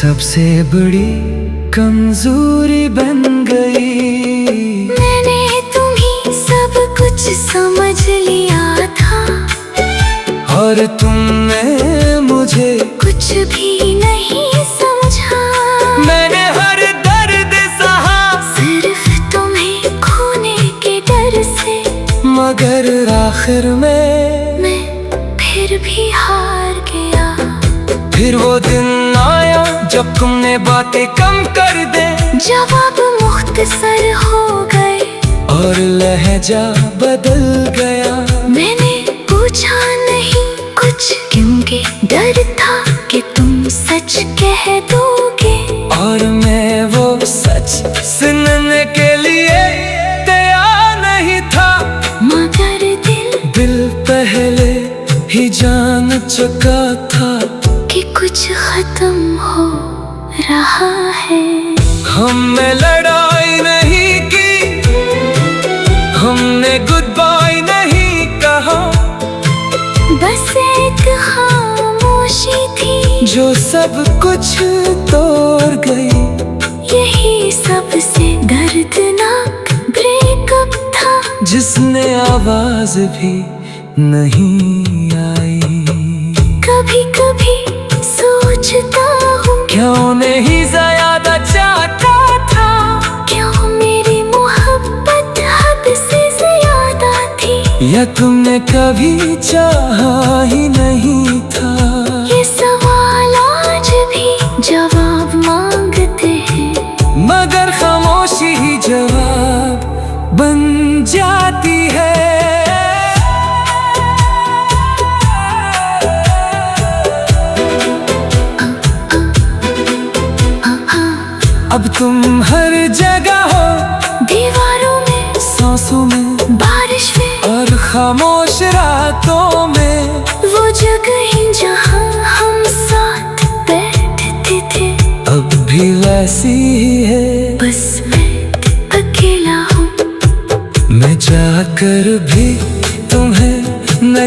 सबसे बड़ी कमजोरी बन गई। मैंने तुम्ही सब कुछ समझ लिया था, और तुमने मुझे कुछ भी नहीं समझा। मैंने हर दर्द सहा सिर्फ तुम्हें खोने के डर से, मगर आखिर में मैं फिर भी हार गया। फिर वो दिन आया जब तुमने बातें कम कर दे, जवाब मुख्तसर हो गए और लहजा बदल गया। मैंने पूछा नहीं कुछ, क्योंकि डर था कि तुम सच कह दोगे, और मैं वो सच सुनने के लिए तैयार नहीं था। मगर दिल पहले ही जान चुका था कि कुछ खत्म हो रहा है। हमने लड़ाई नहीं की, हमने गुड बाय नहीं कहा, बस एक खामोशी थी जो सब कुछ तोड़ गई। यही सबसे दर्दनाक ब्रेकअप था, जिसने आवाज भी नहीं आई। कभी कभी सोचता हूँ, क्यों नहीं ज्यादा चाहता था, क्यों मेरी मोहब्बत हद से ज्यादा थी, या तुमने कभी चाहा ही नहीं था। ये सवाल आज भी जवाब मांगते हैं, मगर खामोशी ही जवाब बन जाती है। अब तुम हर जगह हो, दीवारों में, सांसों में, बारिश में, और खामोश रातों में। वो जगह जहाँ हम साथ बैठते थे, अब भी वैसी ही है, बस मैं अकेला हूँ। मैं जाकर भी तुम्हें न